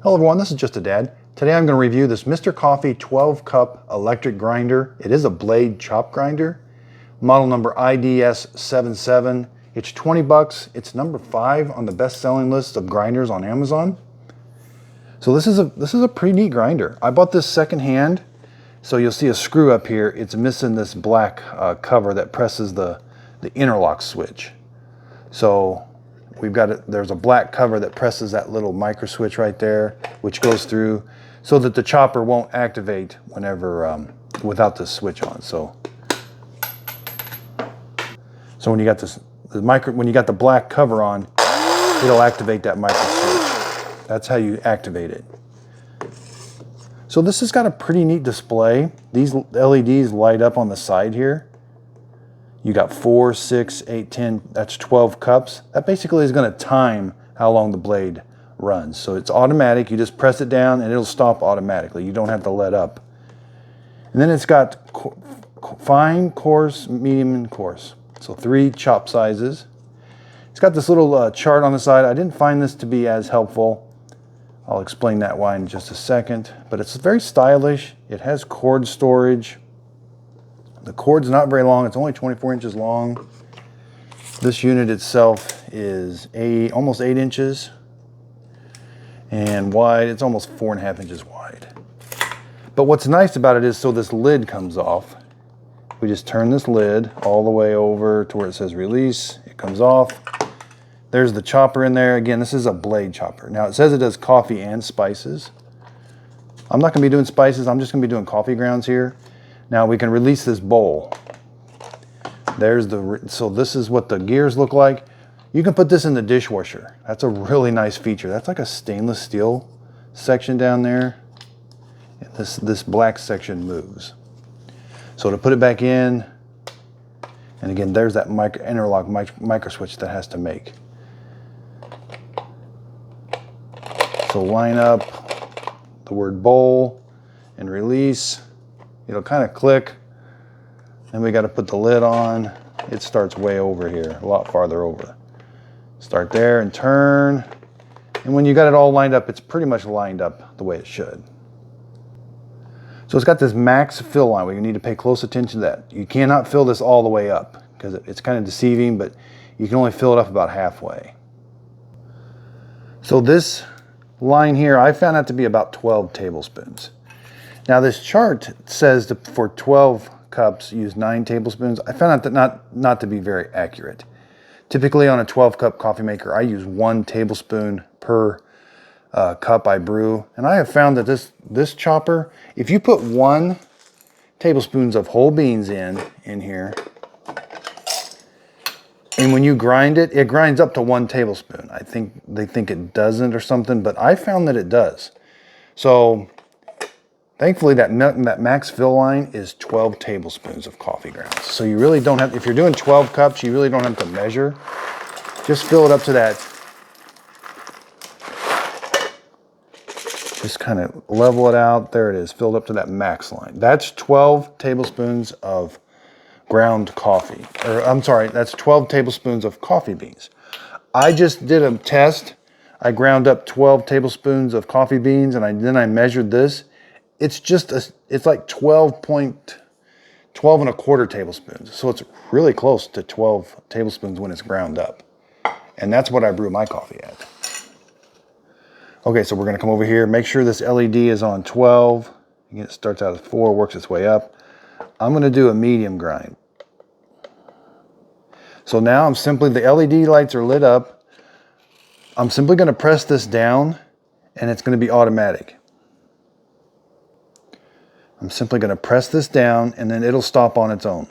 Hello everyone, this is Just a Dad. Today I'm going to review this Mr. Coffee 12 cup electric grinder. It is a blade chop grinder. Model number IDS77. It's 20 bucks. It's number 5 on the best-selling list of grinders on Amazon. So this is a pretty neat grinder. I bought this secondhand. So you'll see a screw up here. It's missing this black cover that presses the interlock switch. So we've got it, there's a black cover that presses that little micro switch right there, which goes through so that the chopper won't activate whenever without this switch on. So when you got when you got the black cover on, it'll activate that micro switch. That's how you activate it. So this has got a pretty neat display. These LEDs light up on the side here. You got 4, 6, 8, 10, that's 12 cups. That basically is going to time how long the blade runs. So it's automatic. You just press it down and it'll stop automatically. You don't have to let up. And then it's got fine, coarse, medium, and coarse. So 3 chop sizes. It's got this little chart on the side. I didn't find this to be as helpful. I'll explain that why in just a second. But it's very stylish. It has cord storage. The cord's not very long. It's only 24 inches long. This unit itself is almost 8 inches. And wide, it's almost 4.5 inches wide. But what's nice about it is, so this lid comes off. We just turn this lid all the way over to where it says release. It comes off. There's the chopper in there. Again, this is a blade chopper. Now it says it does coffee and spices. I'm not gonna be doing spices. I'm just gonna be doing coffee grounds here. Now we can release this bowl. So this is what the gears look like. You can put this in the dishwasher. That's a really nice feature. That's like a stainless steel section down there. And this black section moves. So to put it back in, and again, there's that interlock micro switch that has to make. So line up the word bowl and release. It'll kind of click. Then we got to put the lid on. It starts way over here, a lot farther over. Start there and turn. And when you got it all lined up, it's pretty much lined up the way it should. So it's got this max fill line where you need to pay close attention to that. You cannot fill this all the way up because it's kind of deceiving, but you can only fill it up about halfway. So this line here, I found that to be about 12 tablespoons. Now this chart says that for 12 cups, use 9 tablespoons. I found out that not to be very accurate. Typically on a 12 cup coffee maker, I use 1 tablespoon per cup I brew. And I have found that this chopper, if you put 1 tablespoon of whole beans in here, and when you grind it, it grinds up to 1 tablespoon. I think they think it doesn't or something, but I found that it does. So thankfully that max fill line is 12 tablespoons of coffee grounds. So you really don't have, if you're doing 12 cups, you really don't have to measure. Just fill it up to that. Just kind of level it out. There it is, filled up to that max line. That's 12 tablespoons of ground coffee. Or I'm sorry, that's 12 tablespoons of coffee beans. I just did a test. I ground up 12 tablespoons of coffee beans and then I measured this. It's it's like 12 and a quarter tablespoons. So it's really close to 12 tablespoons when it's ground up. And that's what I brew my coffee at. Okay, so we're gonna come over here, make sure this LED is on 12. Again, it starts out at 4, works its way up. I'm gonna do a medium grind. So now the LED lights are lit up. I'm simply gonna press this down and it's gonna be automatic. I'm simply gonna press this down and then it'll stop on its own.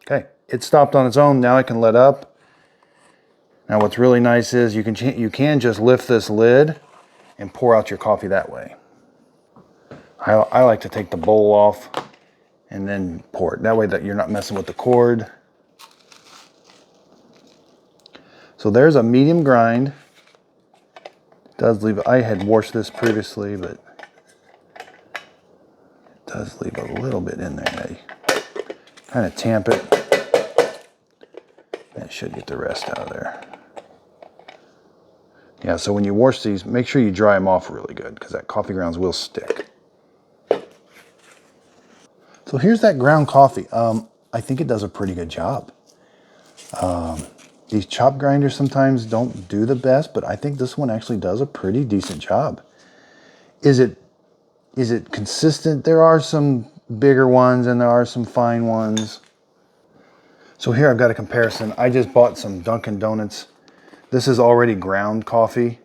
Okay, it stopped on its own. Now I can let up. Now what's really nice is you can just lift this lid and pour out your coffee that way. I like to take the bowl off and then pour it. That way that you're not messing with the cord. So there's a medium grind. Does leave, I had washed this previously, but it does leave a little bit in there. I kind of tamp it. That should get the rest out of there. Yeah, so when you wash these, make sure you dry them off really good because that coffee grounds will stick. So here's that ground coffee. I think it does a pretty good job. These chop grinders sometimes don't do the best, but I think this one actually does a pretty decent job. Is it consistent? There are some bigger ones and there are some fine ones. So here I've got a comparison. I just bought some Dunkin' Donuts. This is already ground coffee.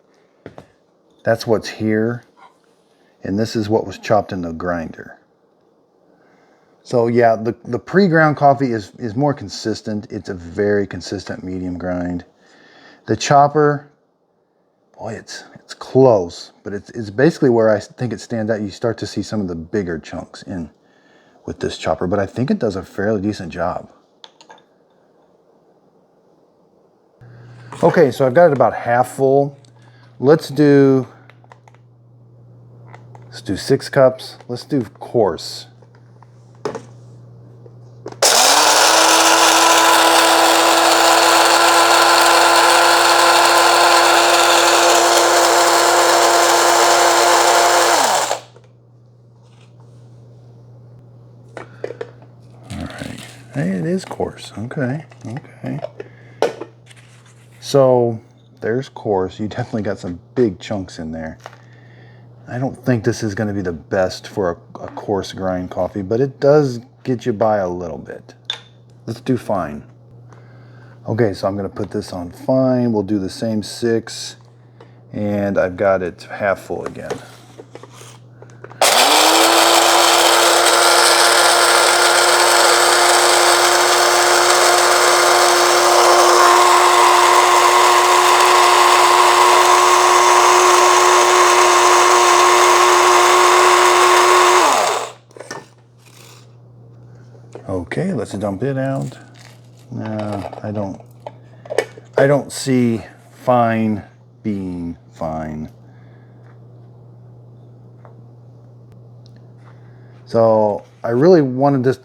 That's what's here. And this is what was chopped in the grinder. So yeah, the pre-ground coffee is more consistent. It's a very consistent medium grind. The chopper, boy, it's close, but it's basically where I think it stands out. You start to see some of the bigger chunks in with this chopper, but I think it does a fairly decent job. Okay, so I've got it about half full. Let's do 6 cups. Let's do coarse. Hey, it is coarse. Okay. So there's coarse. You definitely got some big chunks in there. I don't think this is going to be the best for a coarse grind coffee, but it does get you by a little bit. Let's do fine. Okay, so I'm going to put this on fine. We'll do the same 6, and I've got it half full again. Okay, let's dump it out. No, I don't see fine being fine. So I really wanted this.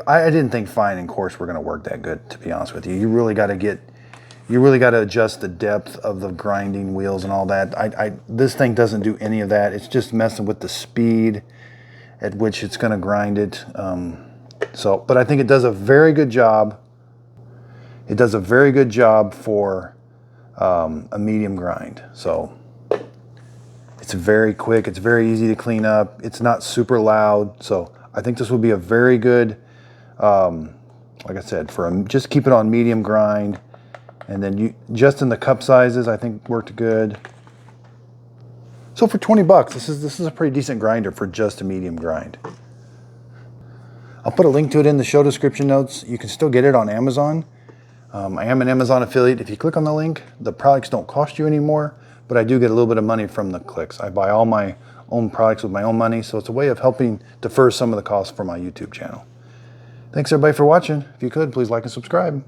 I didn't think fine and coarse were going to work that good, to be honest with you. You really got to adjust the depth of the grinding wheels and all that. This thing doesn't do any of that. It's just messing with the speed at which it's going to grind it. But I think it does a very good job. It does a very good job for a medium grind. So it's very quick. It's very easy to clean up. It's not super loud. So I think this will be a very good, like I said, just keep it on medium grind. And then just in the cup sizes, I think worked good. So for 20 bucks, this is a pretty decent grinder for just a medium grind. I'll put a link to it in the show description notes. You can still get it on Amazon. I am an Amazon affiliate. If you click on the link, the products don't cost you anymore, but I do get a little bit of money from the clicks. I buy all my own products with my own money, so it's a way of helping defer some of the costs for my YouTube channel. Thanks everybody for watching. If you could, please like and subscribe.